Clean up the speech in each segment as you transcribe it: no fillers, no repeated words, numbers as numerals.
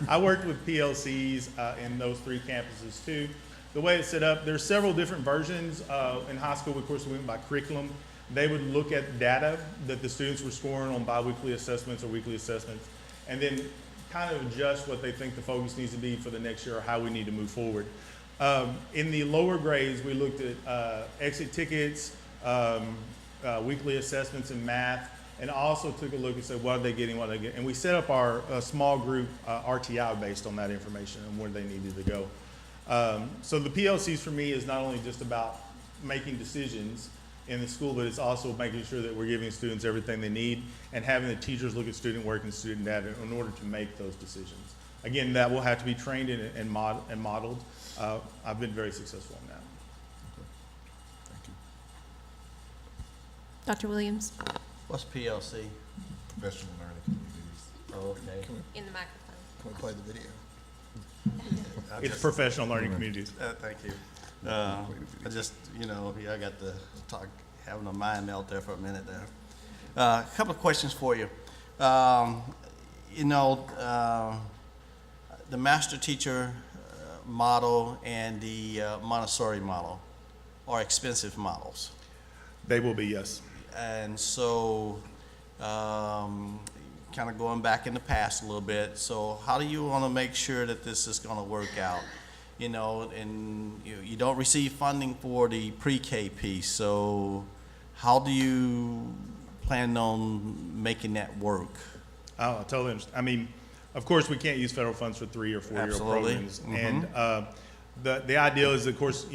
I worked with PLCs in those 3 campuses too. The way it's set up, there's several different versions. In high school, of course, we went by curriculum. They would look at data that the students were scoring on biweekly assessments or weekly assessments, and then kind of adjust what they think the focus needs to be for the next year or how we need to move forward. In the lower grades, we looked at exit tickets, weekly assessments in math, and also took a look and said, what are they getting, what are they getting? And we set up our small group RTI based on that information and where they needed to go. So the PLCs for me is not only just about making decisions in the school, but it's also making sure that we're giving students everything they need and having the teachers look at student work and student data in order to make those decisions. Again, that will have to be trained and modeled. I've been very successful in that. Thank you. Dr. Williams? What's PLC? Professional learning communities. Oh, okay. In the microphone. Can we play the video? It's professional learning communities. Thank you. I just, I got to talk, having a mind melt there for a minute there. A couple of questions for you. The master teacher model and the Montessori model are expensive models. They will be, yes. And so, kind of going back in the past a little bit, so how do you want to make sure that this is going to work out? And you don't receive funding for the pre-K piece, so how do you plan on making that work? Oh, I totally understand. I mean, of course, we can't use federal funds for 3 or 4 year programs. Mm-hmm. And the idea is, of course,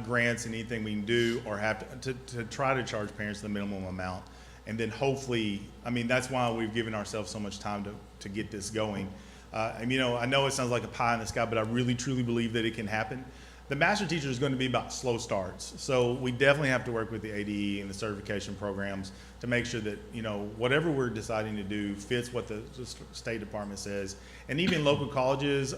grants and anything we can do or have to try to charge parents the minimum amount. And then hopefully, I mean, that's why we've given ourselves so much time to get this going. I know it sounds like a pie in the sky, but I really, truly believe that it can happen. The master teacher is going to be about slow starts. So we definitely have to work with the ADE and the certification programs to make sure that, whatever we're deciding to do fits what the State Department says. And even local colleges,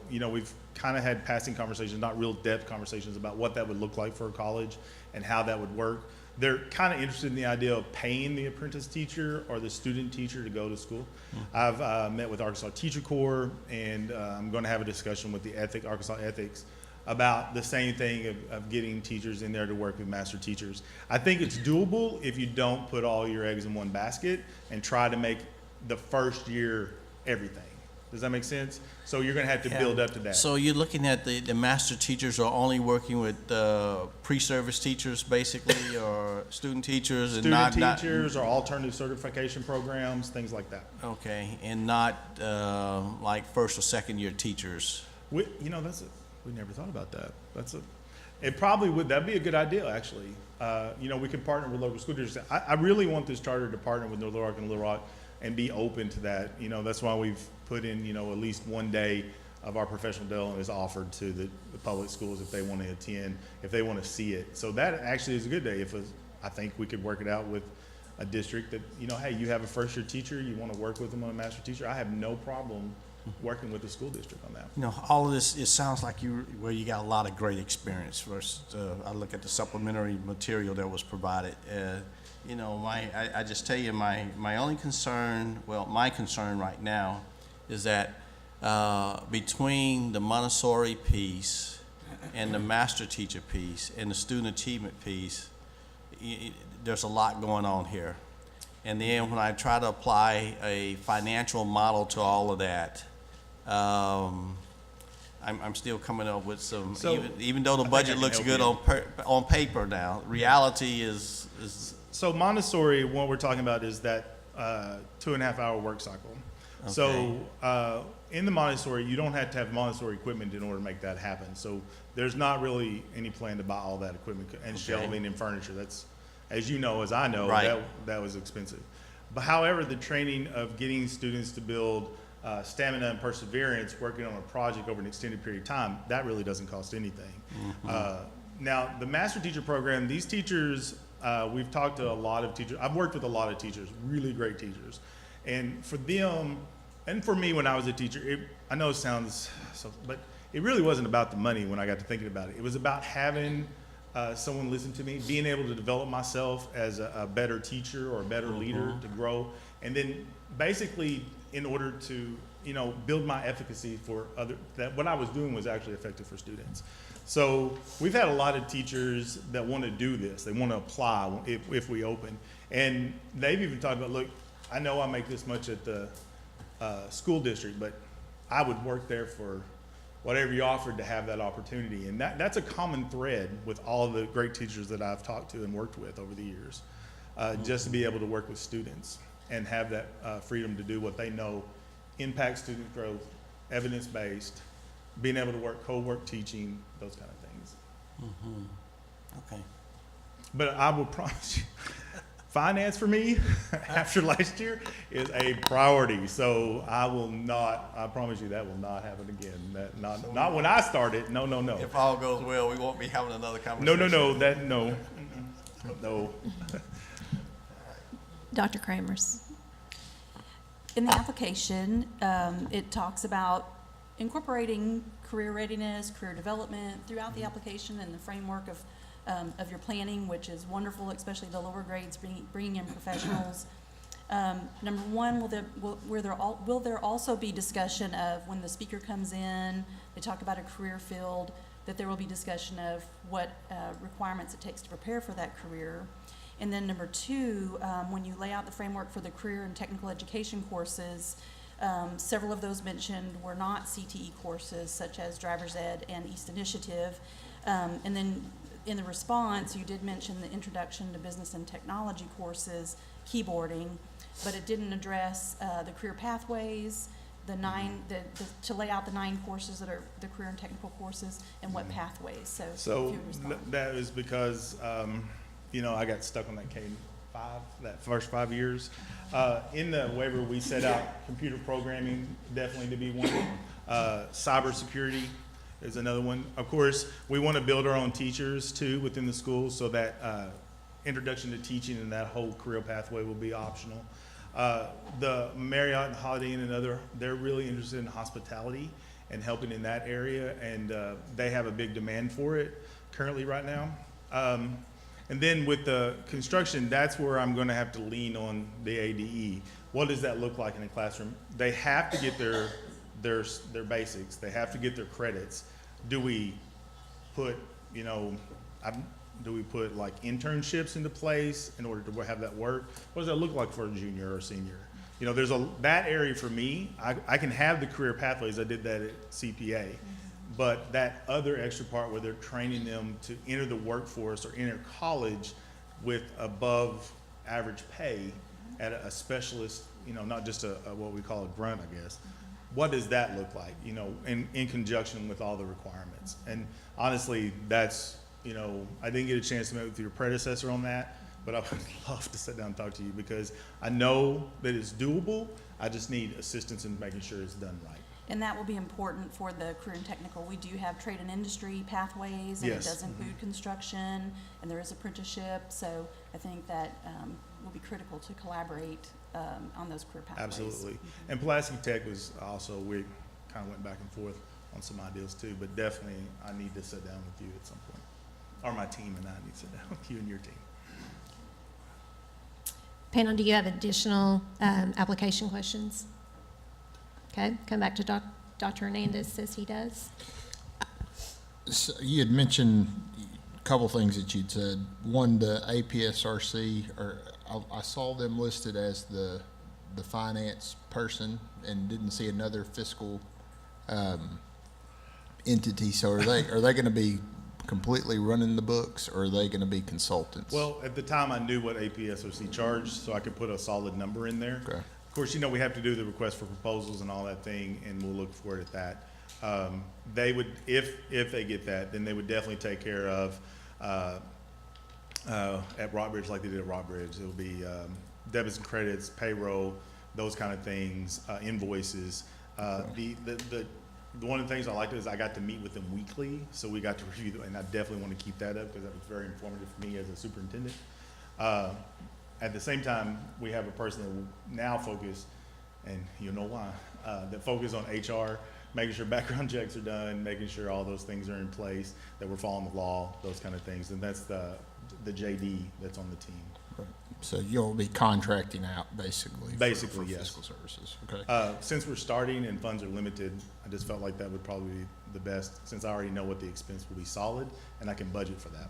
we've kind of had passing conversations, not real depth conversations about what that would look like for a college and how that would work. They're kind of interested in the idea of paying the apprentice teacher or the student teacher to go to school. Mm-hmm. I've met with Arkansas Teacher Corps, and I'm going to have a discussion with the Arkansas Ethics about the same thing of getting teachers in there to work with master teachers. I think it's doable if you don't put all your eggs in one basket and try to make the first year everything. Does that make sense? So you're going to have to build up to that. So you're looking at the master teachers are only working with pre-service teachers, basically, or student teachers, and student teachers or alternative certification programs, things like that. Okay, and not like first or second year teachers. We never thought about that. It probably would. That'd be a good idea, actually. We could partner with local school districts. I really want this charter to partner with Little Rock and Little Rock and be open to that. That's why we've put in, at least one day of our professional development is offered to the public schools if they want to attend, if they want to see it. So that actually is a good day. I think we could work it out with a district that, hey, you have a first year teacher, you want to work with them on a master teacher. I have no problem working with the school district on that. All of this, it sounds like you got a lot of great experience. First, I look at the supplementary material that was provided. I just tell you, my only concern, my concern right now is that between the Montessori piece and the master teacher piece and the student achievement piece, there's a lot going on here. And then when I try to apply a financial model to all of that, I'm still coming up with some, even though the budget looks good on paper now, reality is. So Montessori, what we're talking about is that 2.5 hour work cycle. Okay. So in the Montessori, you don't have to have Montessori equipment in order to make that happen. So there's not really any plan to buy all that equipment and shelving and furniture. That's, as you know, as I know, right. that was expensive. But however, the training of getting students to build stamina and perseverance, working on a project over an extended period of time, that really doesn't cost anything. Mm-hmm. Now, the master teacher program, these teachers, we've talked to a lot of teachers. I've worked with a lot of teachers, really great teachers. And for them, and for me when I was a teacher, I know it sounds so, but it really wasn't about the money when I got to thinking about it. It was about having someone listen to me, being able to develop myself as a better teacher or a better leader to grow. And then basically, in order to build my efficacy for that what I was doing was actually effective for students. So we've had a lot of teachers that want to do this. They want to apply if we open. And they've even talked about, look, I know I make this much at the school district, but I would work there for whatever you offered to have that opportunity. And that's a common thread with all the great teachers that I've talked to and worked with over the years, just to be able to work with students and have that freedom to do what they know impacts student growth, evidence-based, being able to work co-work teaching, those kind of things. Okay. But I will promise you, finance for me after last year is a priority. So I promise you that will not happen again. Not when I started. No. If all goes well, we won't be having another conversation. No. Dr. Kramers. In the application, it talks about incorporating career readiness, career development throughout the application and the framework of your planning, which is wonderful, especially the lower grades, bringing in professionals. Number one, will there also be discussion of when the speaker comes in, they talk about a career field, that there will be discussion of what requirements it takes to prepare for that career. And then number two, when you lay out the framework for the career and technical education courses, several of those mentioned were not CTE courses, such as Driver's Ed and East Initiative. And then in the response, you did mention the Introduction to Business and Technology courses, keyboarding, but it didn't address the career pathways, to lay out the 9 courses that are the career and technical courses, and what pathways. So if you would respond. That is because I got stuck on that K-5, that first 5 years. In the waiver, we set out computer programming definitely to be one. Cybersecurity is another one. Of course, we want to build our own teachers too within the schools, so that introduction to teaching and that whole career pathway will be optional. The Marriott and Holiday Inn and they're really interested in hospitality and helping in that area, and they have a big demand for it currently right now. And then with the construction, that's where I'm going to have to lean on the ADE. What does that look like in a classroom? They have to get their basics. They have to get their credits. Do we put, like internships into place in order to have that work? What does that look like for a junior or a senior? There's that area for me. I can have the career pathways. I did that at CPA. But that other extra part where they're training them to enter the workforce or enter college with above average pay at a specialist, not just what we call a grunt, I guess. What does that look like, in conjunction with all the requirements? And honestly, that's, I didn't get a chance to meet with your predecessor on that, but I would love to sit down and talk to you, because I know that it's doable. I just need assistance in making sure it's done right. And that will be important for the career and technical. We do have trade and industry pathways, and Yes. it does include construction, and there is apprenticeship. So I think that will be critical to collaborate on those career pathways. Absolutely. And plastic tech was also, we kind of went back and forth on some ideas too, but definitely I need to sit down with you at some point. Or my team and I need to sit down with you and your team. Panel, do you have additional application questions? Okay, come back to Dr. Hernandez, says he does. So you had mentioned a couple things that you'd said. One, the APSRC, I saw them listed as the finance person and didn't see another fiscal entity. So are they going to be completely running the books, or are they going to be consultants? Well, at the time I knew what APSOC charged, so I could put a solid number in there. Okay. Of course, we have to do the request for proposals and all that thing, and we'll look for it at that. They would, if they get that, then they would definitely take care of at Rockbridge, like they did at Rockbridge. It will be debits and credits, payroll, those kind of things, invoices. One of the things I liked is I got to meet with them weekly, so we got to review them, and I definitely want to keep that up because that was very informative for me as a superintendent. At the same time, we have a person that will now focus, and you'll know why, that focus on HR, making sure background checks are done, making sure all those things are in place, that we're following the law, those kind of things. And that's the JD that's on the team. So you'll be contracting out basically? Basically, for yes. Fiscal services, okay. Since we're starting and funds are limited, I just felt like that would probably be the best, since I already know what the expense will be solid, and I can budget for that.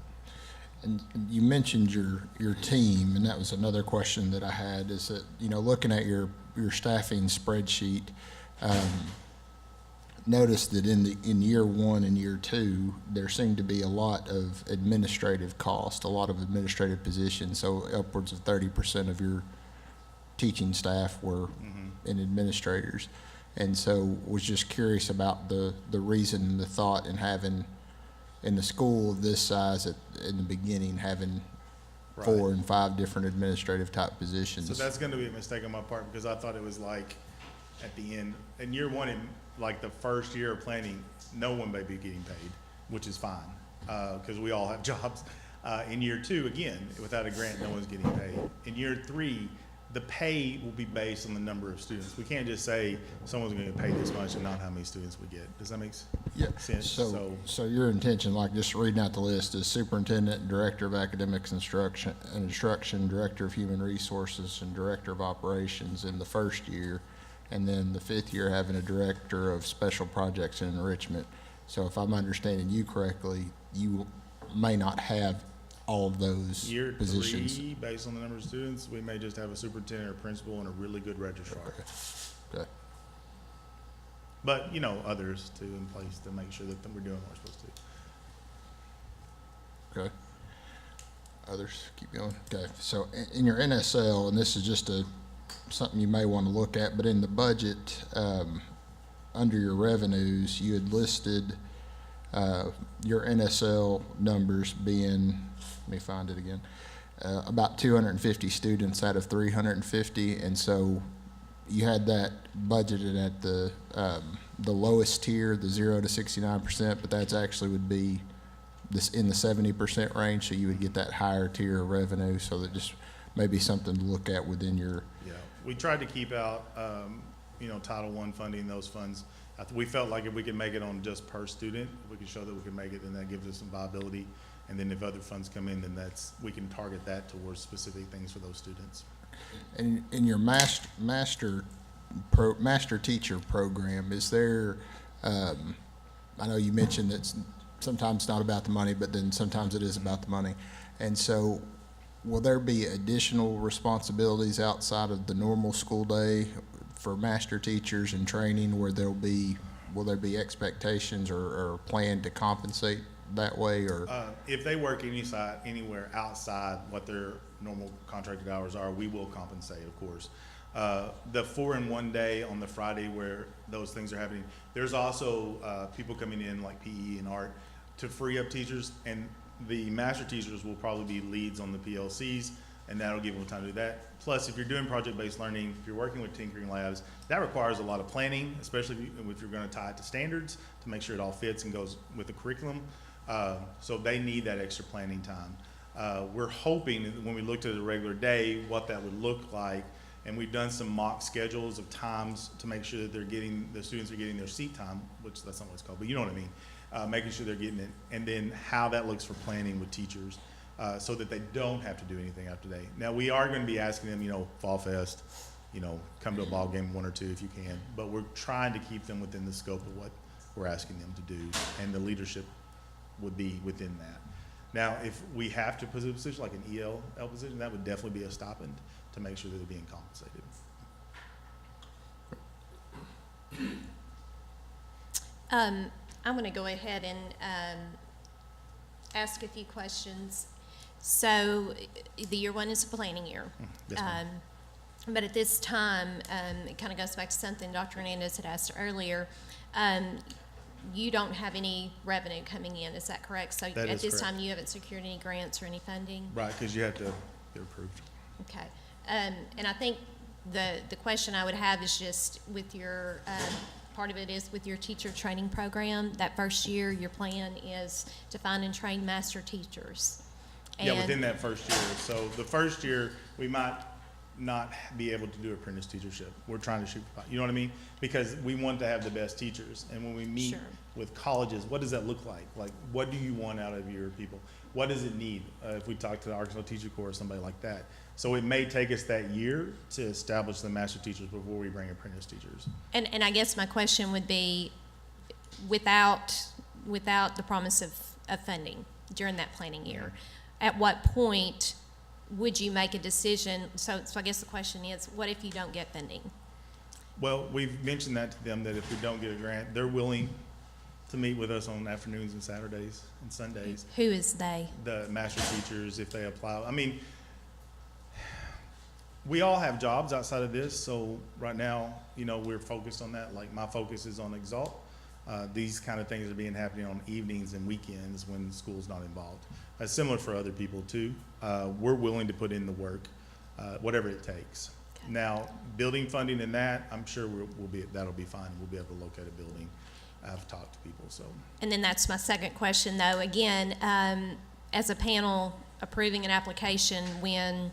And you mentioned your team, and that was another question that I had, is that, looking at your staffing spreadsheet, noticed that in year one and year two, there seemed to be a lot of administrative cost, a lot of administrative positions, so upwards of 30% of your teaching staff were in administrators. And so was just curious about the reason and the thought in having, in the school of this size in the beginning, having Right. 4 and 5 different administrative type positions. So that's gonna be a mistake on my part, because I thought it was like, at the end, in year one, in like the first year of planning, no one may be getting paid, which is fine, because we all have jobs. In year two, again, without a grant, no one's getting paid. In year three, the pay will be based on the number of students. We can't just say someone's gonna get paid this much and not how many students we get. Does that make sense? So your intention, like just reading out the list, is superintendent, director of academics instruction, director of human resources, and director of operations in the first year, and then the 5th year having a director of special projects and enrichment. So if I'm understanding you correctly, you may not have all of those Year positions. three, based on the number of students, we may just have a superintendent or principal and a really good registrar. Okay. But, others too in place to make sure that we're doing what we're supposed to. Okay. Others, keep going. Okay, so in your NSL, and this is just something you may want to look at, but in the budget, under your revenues, you had listed your NSL numbers being, let me find it again, about 250 students out of 350, and so you had that budgeted at the lowest tier, the 0 to 69%, but that's actually would be this in the 70% range, so you would get that higher tier of revenue. So that just maybe something to look at within your. Yeah, we tried to keep out, Title I funding, those funds. We felt like if we could make it on just per student, if we could show that we can make it, then that gives us some viability. And then if other funds come in, then we can target that towards specific things for those students. And in your master teacher program, is there, I know you mentioned that sometimes it's not about the money, but then sometimes it is about the money. And so will there be additional responsibilities outside of the normal school day for master teachers and training where will there be expectations or plan to compensate that way, or? If they work anywhere outside what their normal contracted hours are, we will compensate, of course. The 4-in-1 day on the Friday where those things are happening, there's also people coming in like PE and art to free up teachers, and the master teachers will probably be leads on the PLCs, and that'll give them time to do that. Plus, if you're doing project-based learning, if you're working with tinkering labs, that requires a lot of planning, especially if you're going to tie it to standards to make sure it all fits and goes with the curriculum. So they need that extra planning time. We're hoping when we looked at a regular day what that would look like, and we've done some mock schedules of times to make sure that the students are getting their seat time, which that's not what it's called, but you know what I mean. Making sure they're getting it, and then how that looks for planning with teachers, so that they don't have to do anything after day. Now, we are going to be asking them, Fall Fest, come to a ball game 1 or 2 if you can, but we're trying to keep them within the scope of what we're asking them to do, and the leadership would be within that. Now, if we have to put a position like an EL position, that would definitely be a stipend to make sure that they're being compensated. I'm going to go ahead and ask a few questions. So the year one is a planning year. Yes, ma'am. But at this time, it kind of goes back to something Dr. Hernandez had asked earlier. You don't have any revenue coming in, is that correct? So That at is this correct. time, you haven't secured any grants or any funding? Right, because you have to get approved. Okay. And I think the question I would have is just with your, part of it is with your teacher training program. That first year, your plan is to find and train master teachers. Yeah, within that first year. So the first year, we might not be able to do apprentice teachership. We're trying to shoot for, you know what I mean? Because we want to have the best teachers. And when we meet Sure. with colleges, what does that look like? Like, what do you want out of your people? What does it need? If we talk to the Arkansas Teacher Corps or somebody like that. So it may take us that year to establish the master teachers before we bring apprentice teachers. And I guess my question would be, without the promise of funding during that planning year, at what point would you make a decision? So I guess the question is, what if you don't get funding? Well, we've mentioned that to them, that if we don't get a grant, they're willing to meet with us on afternoons and Saturdays and Sundays. Who is they? The master teachers, if they apply. I mean, we all have jobs outside of this, so right now, you know, we're focused on that. Like, my focus is on Exalt. These kind of things are happening on evenings and weekends when school's not involved. It's similar for other people too. We're willing to put in the work, whatever it takes. Okay. Now, building funding and that, I'm sure that'll be fine. We'll be able to locate a building. I've talked to people, so. And then that's my second question, though. Again, as a panel approving an application, when,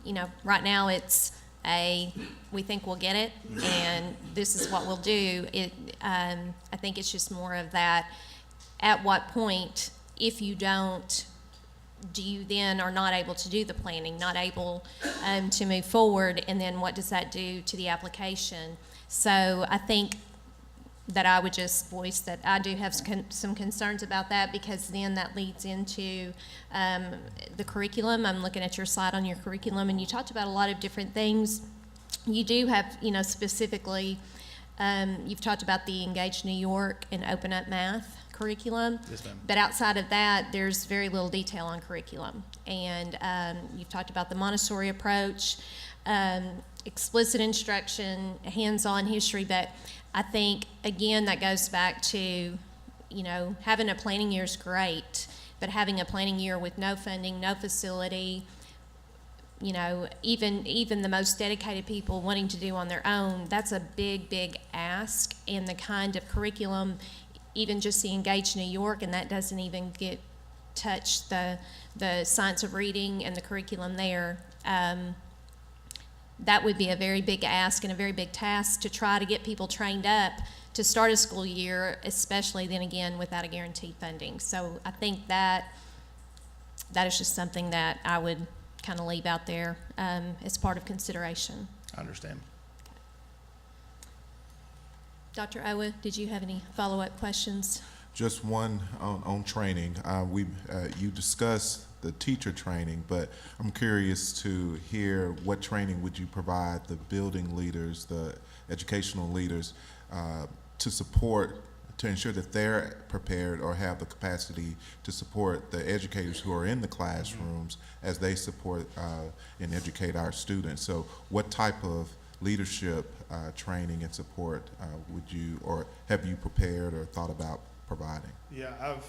you know, right now it's we think we'll get it, and this is what we'll do. I think it's just more of that, at what point, if you don't, do you then are not able to do the planning, not able to move forward, and then what does that do to the application? So I think that I would just voice that I do have some concerns about that, because then that leads into the curriculum. I'm looking at your slide on your curriculum, and you talked about a lot of different things. You do have, you know, specifically, you've talked about the Engage New York and Open Up Math curriculum. Yes, ma'am. But outside of that, there's very little detail on curriculum. And you've talked about the Montessori approach, explicit instruction, hands-on history, but I think, again, that goes back to, you know, having a planning year is great, but having a planning year with no funding, no facility, you know, even the most dedicated people wanting to do on their own, that's a big, big ask. And the kind of curriculum, even just the Engage New York, and that doesn't even touch the science of reading and the curriculum there. That would be a very big ask and a very big task to try to get people trained up to start a school year, especially then again without a guaranteed funding. So I think that is just something that I would kind of leave out there as part of consideration. I understand. Dr. Owa, did you have any follow-up questions? Just one on training. You discussed the teacher training, but I'm curious to hear what training would you provide the building leaders, the educational leaders, to ensure that they're prepared or have the capacity to support the educators who are in the classrooms as they support and educate our students. So what type of leadership training and support would you, or have you prepared or thought about providing? Yeah, I've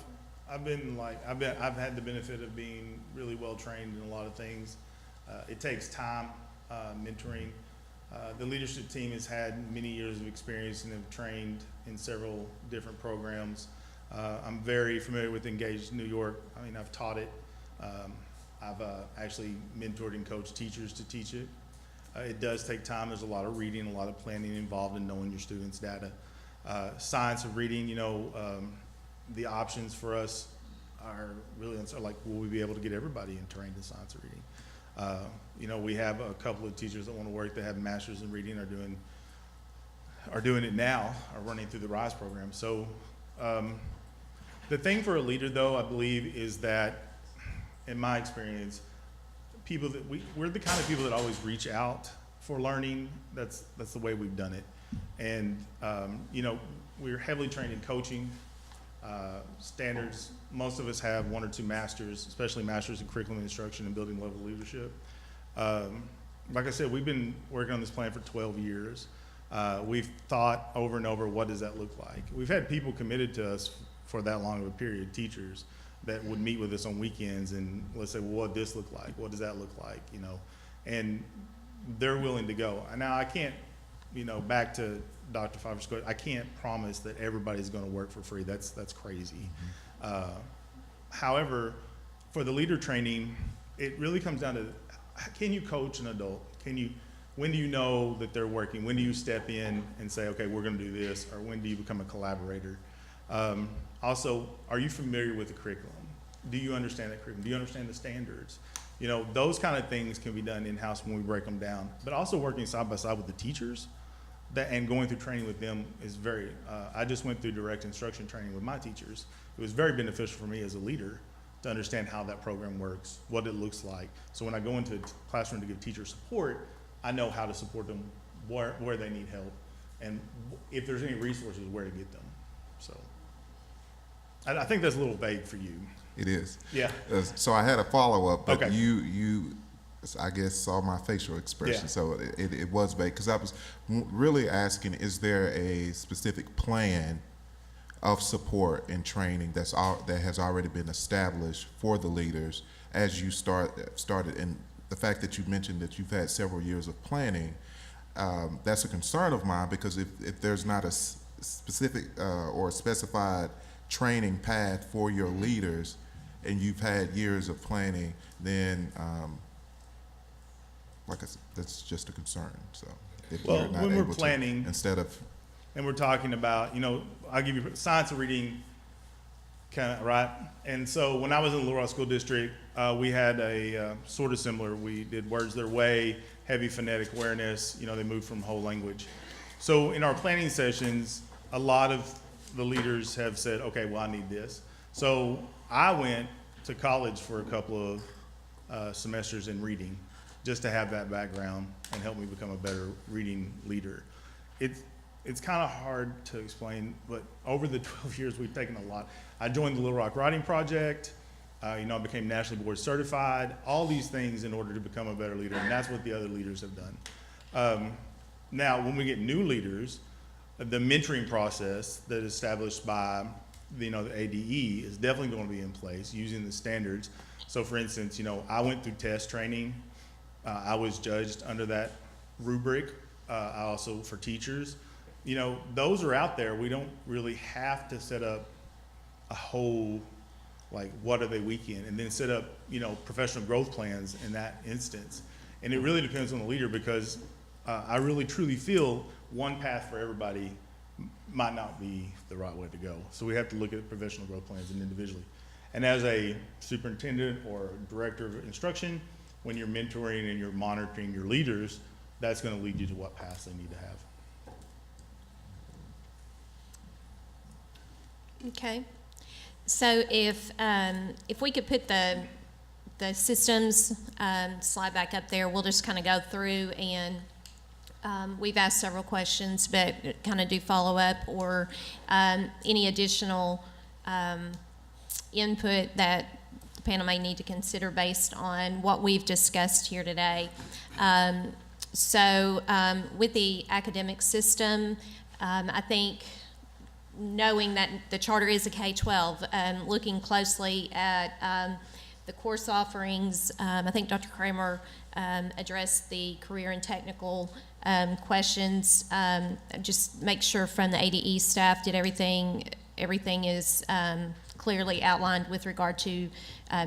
had the benefit of being really well trained in a lot of things. It takes time, mentoring. The leadership team has had many years of experience and have trained in several different programs. I'm very familiar with Engage New York. I mean, I've taught it. I've actually mentored and coached teachers to teach it. It does take time. There's a lot of reading, a lot of planning involved in knowing your students' data. Science of reading, you know, the options for us are really like, will we be able to get everybody in trained in science of reading? You know, we have a couple of teachers that want to work that have masters in reading, are doing it now, are running through the RISE program. So the thing for a leader, though, I believe, is that, in my experience, people that we're the kind of people that always reach out for learning. That's the way we've done it. And you know, we're heavily trained in coaching, standards. Most of us have 1 or 2 masters, especially masters in curriculum instruction and building level leadership. Like I said, we've been working on this plan for 12 years. We've thought over and over, what does that look like? We've had people committed to us for that long of a period, teachers, that would meet with us on weekends and let's say, well, what does this look like? What does that look like? You know, and they're willing to go. Now I can't, you know, back to Dr. Pfeiffer's question, I can't promise that everybody's going to work for free. That's crazy. However, for the leader training, it really comes down to can you coach an adult? When do you know that they're working? When do you step in and say, okay, we're gonna do this? Or when do you become a collaborator? Also, are you familiar with the curriculum? Do you understand that curriculum? Do you understand the standards? You know, those kind of things can be done in-house when we break them down. But also working side by side with the teachers and going through training with them is very, I just went through direct instruction training with my teachers. It was very beneficial for me as a leader to understand how that program works, what it looks like. So when I go into a classroom to give teacher support, I know how to support them where they need help, and if there's any resources, where to get them. So I think that's a little vague for you. It is. Yeah. So I had a follow-up, but Okay. you, I guess, saw my facial expression, Yeah. so it was vague, because I was really asking, is there a specific plan of support and training that has already been established for the leaders as you started? And the fact that you mentioned that you've had several years of planning, that's a concern of mine, because if there's not a specific or specified training path for your leaders, and you've had years of planning, then like I said, that's just a concern. So if Well, you're not when we're able to, planning, instead of and we're talking about, I'll give you science of reading, kind of, right? And so when I was in the Little Rock School District, we had a sort of similar, we did words their way, heavy phonetic awareness, they moved from whole language. So in our planning sessions, a lot of the leaders have said, okay, well, I need this. So I went to college for a couple of semesters in reading, just to have that background and help me become a better reading leader. It's kind of hard to explain, but over the 12 years, we've taken a lot. I joined the Little Rock Writing Project. I became nationally board certified. All these things in order to become a better leader, and that's what the other leaders have done. Now, when we get new leaders, the mentoring process that is established by the ADE is definitely going to be in place using the standards. So, for instance, I went through test training. I was judged under that rubric. I also for teachers. Those are out there. We don't really have to set up a whole, like, what are they weak in, and then set up, professional growth plans in that instance. And it really depends on the leader, because I really truly feel one path for everybody might not be the right way to go. So we have to look at professional growth plans and individually. And as a superintendent or director of instruction, when you're mentoring and you're monitoring your leaders, that's going to lead you to what paths they need to have. Okay. So if we could put the systems slide back up there, we'll just kind of go through, and we've asked several questions, but kind of do follow up or any additional input that the panel may need to consider based on what we've discussed here today. So with the academic system, I think knowing that the charter is a K-12, looking closely at the course offerings, I think Dr. Kramer addressed the career and technical questions. Just make sure from the ADE staff did everything is clearly outlined with regard to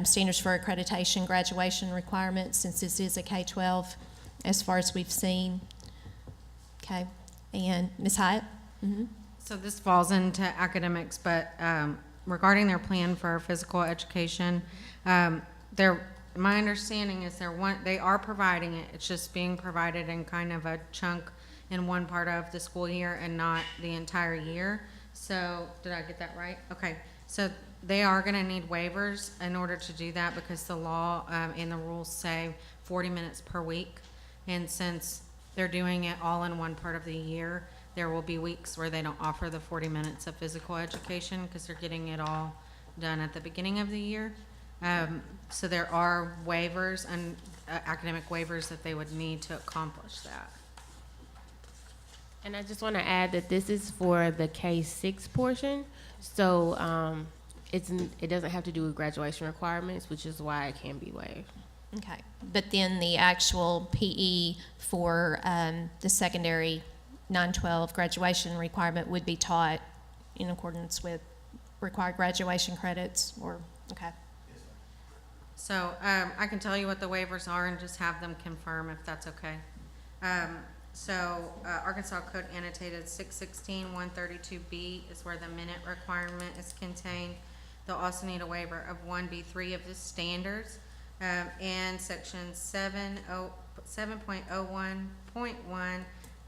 standards for accreditation, graduation requirements, since this is a K-12 as far as we've seen. Okay, and Ms. Hyatt? Mm-hmm. So this falls into academics, but regarding their plan for physical education, my understanding is they are providing it. It's just being provided in kind of a chunk in one part of the school year and not the entire year. So did I get that right? Okay. So they are going to need waivers in order to do that, because the law and the rules say 40 minutes per week. And since they're doing it all in one part of the year, there will be weeks where they don't offer the 40 minutes of physical education because they're getting it all done at the beginning of the year. So there are waivers and academic waivers that they would need to accomplish that. And I just want to add that this is for the K-6 portion, so it doesn't have to do with graduation requirements, which is why it can be waived. Okay, but then the actual PE for the secondary 9-12 graduation requirement would be taught in accordance with required graduation credits, or, okay. So, I can tell you what the waivers are and just have them confirm if that's okay. Arkansas Code annotated 616-132B is where the minute requirement is contained. They'll also need a waiver of 1B3 of the standards, and section 7.01.1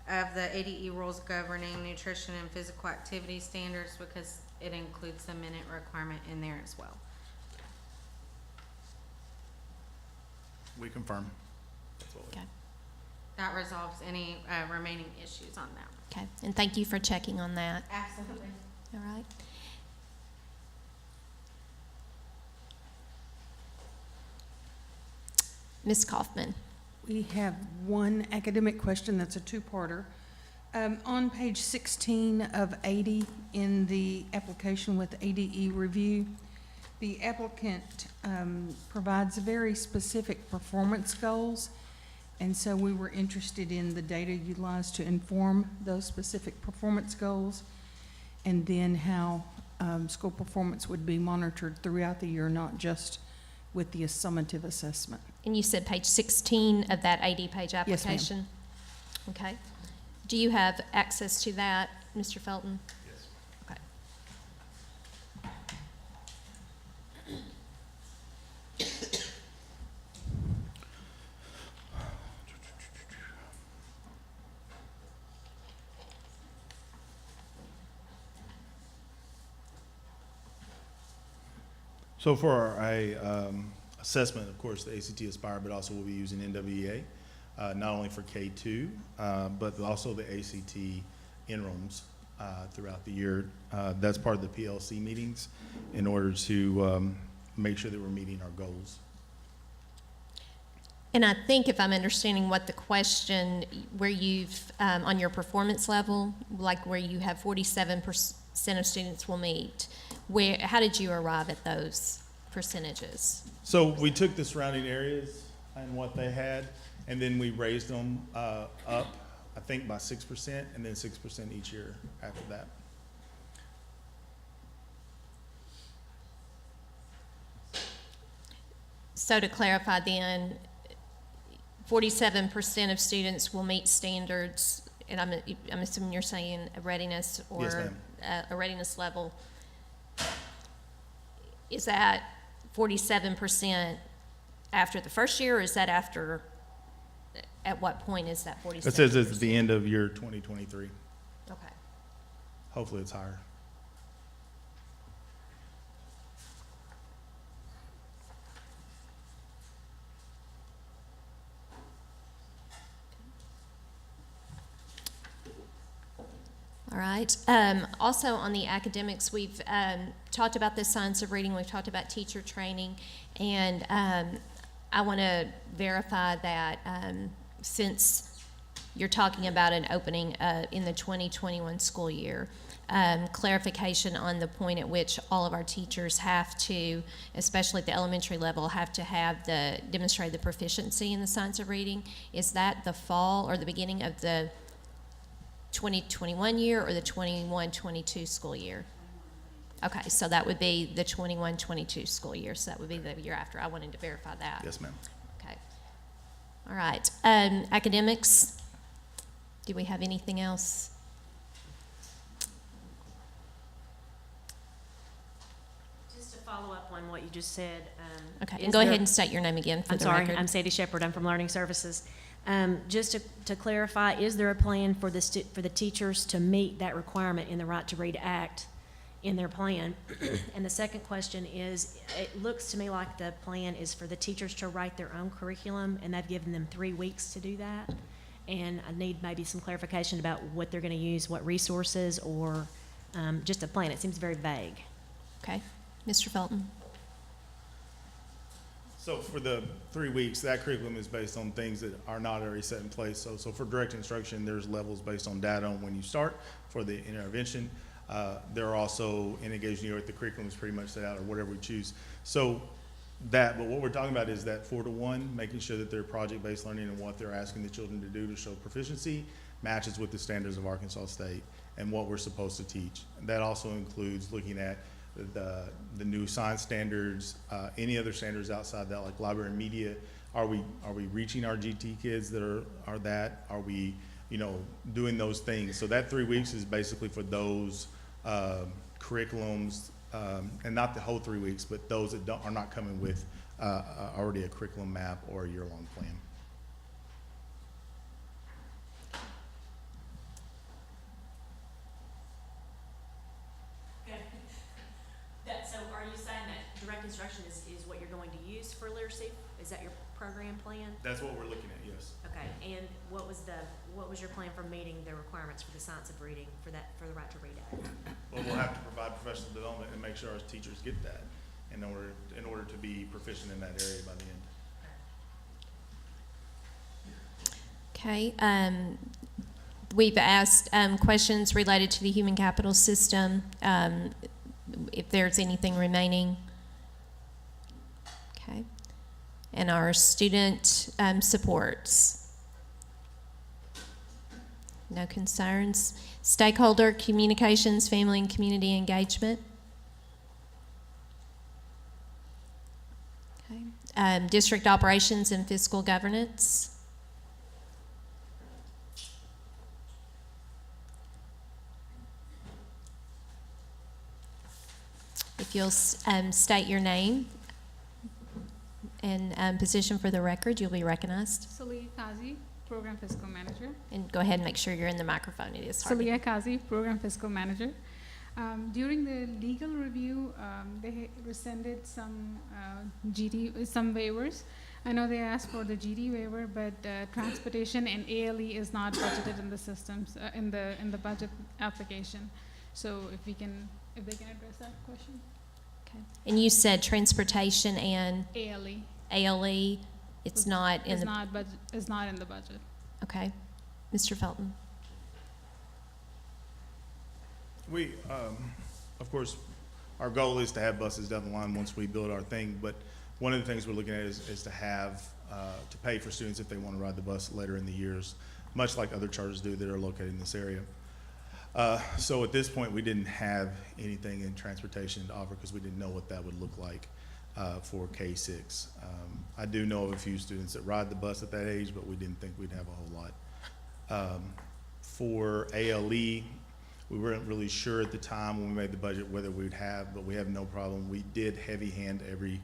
of the ADE rules governing nutrition and physical activity standards, because it includes the minute requirement in there as well. We confirm. That's what we- Okay, That resolves any remaining issues on that. okay, and thank you for checking on that. Absolutely. All right. Ms. Kaufman. We have one academic question that's a two-parter. On page 16 of 80 in the application with ADE review, the applicant provides very specific performance goals, and so we were interested in the data utilized to inform those specific performance goals, and then how school performance would be monitored throughout the year, not just with the summative assessment. And you said page 16 of that 80-page Yes, ma'am. application? Okay. Do you have access to that, Mr. Felton? Yes. Okay. So for our assessment, of course, the ACT Aspire, but also we'll be using NWEA, not only for K2, but also the ACT interims throughout the year. That's part of the PLC meetings in order to make sure that we're meeting our goals. And I think if I'm understanding what the question, where you've, on your performance level, like where you have 47% of students will meet, how did you arrive at those percentages? So we took the surrounding areas and what they had, and then we raised them up, I think by 6%, and then 6% each year after that. So to clarify then, 47% of students will meet standards, and I'm assuming you're saying a readiness or Yes, ma'am. a readiness level. Is that 47% after the first year, or is that after, at what point is that 47%? It says it's at the end of year 2023. Okay. Hopefully it's higher. All right. Also on the academics, we've talked about the science of reading, we've talked about teacher training, and I want to verify that since you're talking about an opening in the 2021 school year, clarification on the point at which all of our teachers have to, especially at the elementary level, have to have demonstrate the proficiency in the science of reading. Is that the fall or the beginning of the 2021 year or the 21-22 school year? Okay, so that would be the 21-22 school year, so that would be the year after. I wanted to verify that. Yes, ma'am. Okay. All right. Academics, do we have anything else? Just to follow up on what you just said. Okay, is and go ahead there- and state your name again for I'm the sorry, record. I'm Sadie Shepard, I'm from Learning Services. Just to clarify, is there a plan for the teachers to meet that requirement in the Right to Read Act in their plan? And the second question is, it looks to me like the plan is for the teachers to write their own curriculum, and they've given them 3 weeks to do that. And I need maybe some clarification about what they're going to use, what resources, or just a plan. It seems very vague. Okay. Mr. Felton? So for the 3 weeks, that curriculum is based on things that are not already set in place. So for direct instruction, there's levels based on data on when you start for the intervention. There are also in engaging year, the curriculum is pretty much set out or whatever we choose. So but what we're talking about is that 4-to-1, making sure that their project-based learning and what they're asking the children to do to show proficiency matches with the standards of Arkansas State and what we're supposed to teach. That also includes looking at the new science standards, any other standards outside that, like library and media. Are we reaching our GT kids that are that? Are we, you know, doing those things? So that 3 weeks is basically for those curriculums, and not the whole 3 weeks, but those that are not coming with already a curriculum map or a year-long plan. So are you saying that direct instruction is what you're going to use for literacy? Is that your program plan? That's what we're looking at, yes. Okay, and what was your plan for meeting the requirements for the science of reading for the Right to Read Act? Well, we'll have to provide professional development and make sure our teachers get that in order to be proficient in that area by the end. Okay, we've asked questions related to the human capital system, if there's anything remaining. Okay, and our student supports. No concerns. Stakeholder communications, family and community engagement. Okay. District operations and fiscal governance. If you'll state your name and position for the record, you'll be recognized. Salia Kazi, Program Fiscal Manager. And go ahead and make sure you're in the microphone. It is hard. Salia Kazi, Program Fiscal Manager. During the legal review, they rescinded some some waivers. I know they asked for the GD waiver, but transportation and ALE is not budgeted in the systems in the budget application. So if they can address that question. Okay. And you said transportation and ALE ALE. It's not in the. is not in the budget. Okay, Mr. Felton. We, of course, our goal is to have buses down the line once we build our thing, but one of the things we're looking at is to have, to pay for students if they want to ride the bus later in the years, much like other charters do that are located in this area. So at this point, we didn't have anything in transportation to offer because we didn't know what that would look like for K-6. I do know of a few students that ride the bus at that age, but we didn't think we'd have a whole lot. For ALE, we weren't really sure at the time when we made the budget whether we'd have, but we have no problem. We did heavy hand every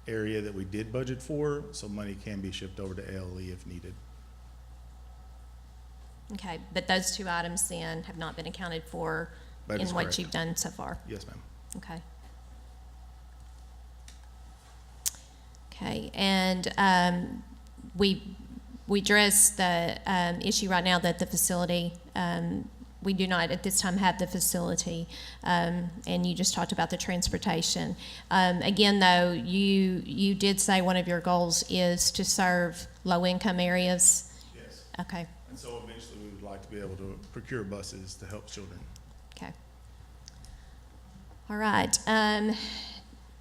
area that we did budget for, so money can be shipped over to ALE if needed. Okay, but those two items then have not been accounted for That in is what correct. you've done so far? Yes, ma'am. Okay. Okay, and we addressed the issue right now that the facility, we do not at this time have the facility, and you just talked about the transportation. Again, though, you did say one of your goals is to serve low-income areas? Yes. Okay. And so eventually we would like to be able to procure buses to help children. Okay. All right.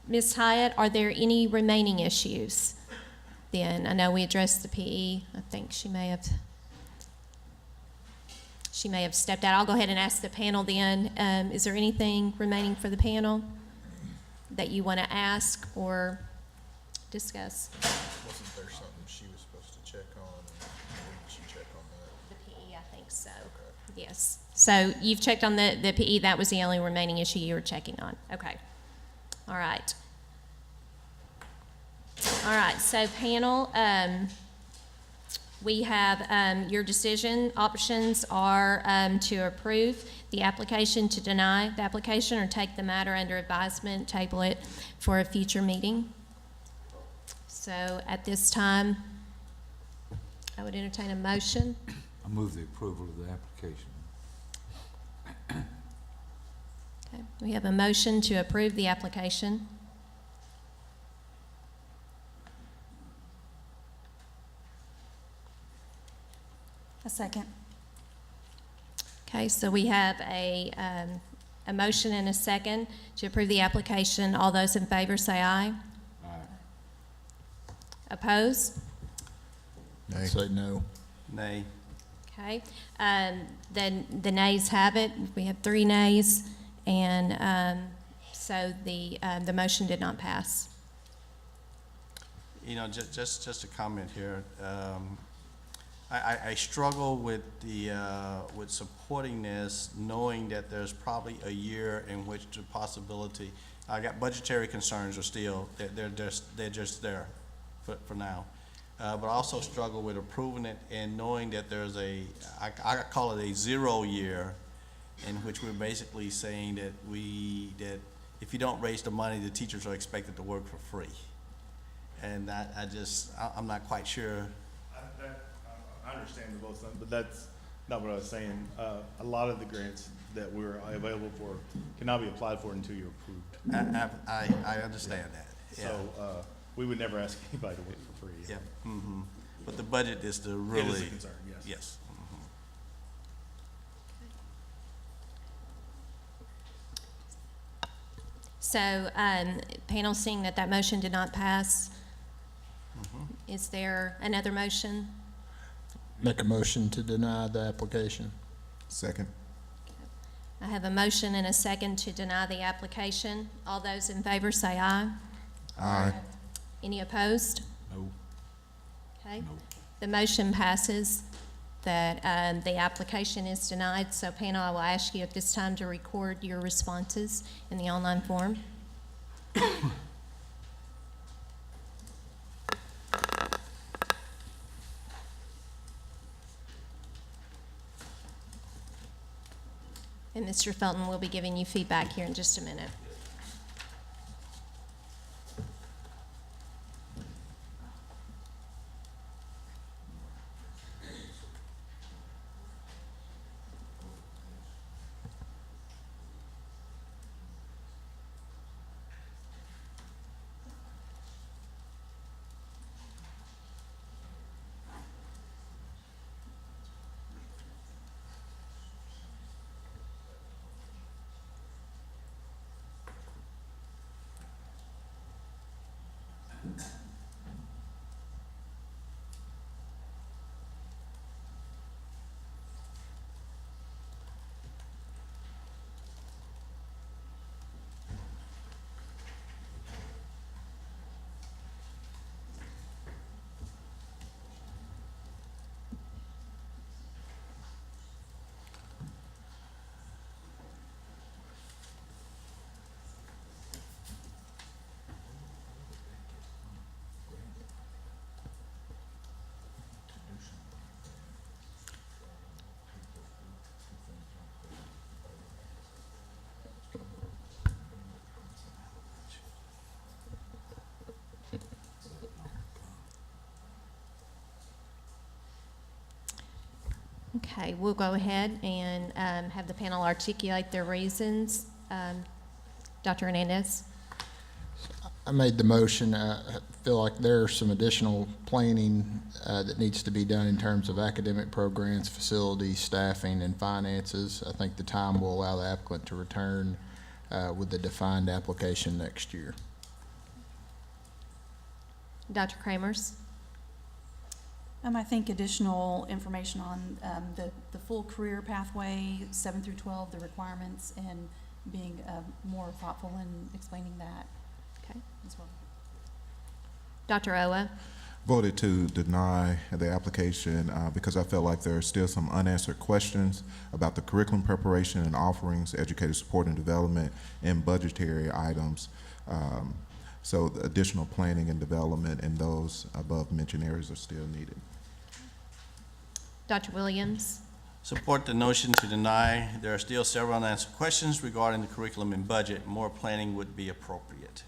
Ms. Hyatt, are there any remaining issues? Then I know we addressed the PE. I think she may have stepped out. I'll go ahead and ask the panel then. Is there anything remaining for the panel that you want to ask or discuss? Wasn't there something she was supposed to check on, and didn't she check on that? The PE, I think so. Okay. Yes. So you've checked on the PE. That was the only remaining issue you were checking on. Okay. All right. All right. So panel, we have your decision options are to approve the application, to deny the application, or take the matter under advisement, table it for a future meeting. So at this time, I would entertain a motion. I move the approval of the application. Okay. We have a motion to approve the application. A second. Okay, so we have a motion and a second to approve the application. All those in favor say aye. Aye. Opposed? I'd say no. Nay. Okay, then the nays have it. We have 3 nays, and So the motion did not pass. You know, just a comment here. I struggle with with supporting this, knowing that there's probably a year in which the possibility, I got budgetary concerns are still, they're just there for now. But I also struggle with approving it and knowing that there's I call it a 0 year, in which we're basically saying that that if you don't raise the money, the teachers are expected to work for free. And I'm not quite sure. I understand the both sides, but that's not what I was saying. A lot of the grants that we're available for cannot be applied for until you're approved. I understand that, yeah. So, we would never ask anybody to work for free. Yeah, but the budget is the really. It is a concern, yes. Yes. So, panel, seeing that motion did not pass, is there another motion? Make a motion to deny the application. Second. I have a motion and a second to deny the application. All those in favor say aye. Aye. Any opposed? No. Okay. No. The motion passes that the application is denied. So panel, I will ask you at this time to record your responses in the online form. And Mr. Felton will be giving you feedback here in just a minute. Okay, we'll go ahead and have the panel articulate their reasons. Dr. Hernandez? I made the motion. I feel like there's some additional planning that needs to be done in terms of academic programs, facilities, staffing, and finances. I think the time will allow the applicant to return with the defined application next year. Dr. Kramers? I think additional information on the full career pathway, 7 through 12, the requirements, and being more thoughtful in explaining that Okay. as well. Dr. Owa? Voted to deny the application because I felt like there are still some unanswered questions about the curriculum preparation and offerings, educator support and development, and budgetary items. So the additional planning and development in those above mentioned areas are still needed. Dr. Williams? Support the notion to deny. There are still several unanswered questions regarding the curriculum and budget. More planning would be appropriate.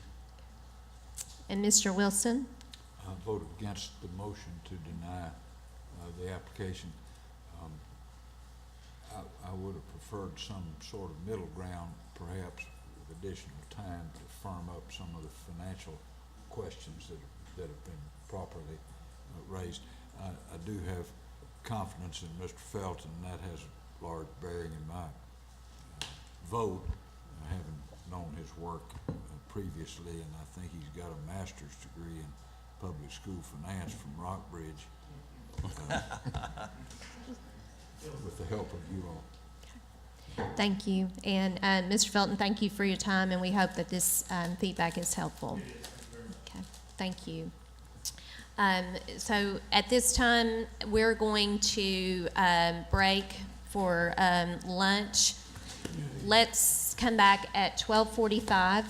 And Mr. Wilson? I voted against the motion to deny the application. I would have preferred some sort of middle ground, perhaps with additional time to firm up some of the financial questions that have been properly raised. I do have confidence in Mr. Felton, and that has a large bearing in my vote, having known his work previously, and I think he's got a master's degree in public school finance from Rockbridge, with the help of you all. Thank you. And Mr. Felton, thank you for your time, and we hope that this feedback is helpful. Okay, thank you. So at this time, we're going to break for lunch. Let's come back at 12:45,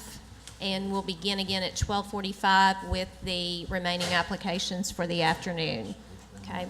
and we'll begin again at 12:45 with the remaining applications for the afternoon. Okay.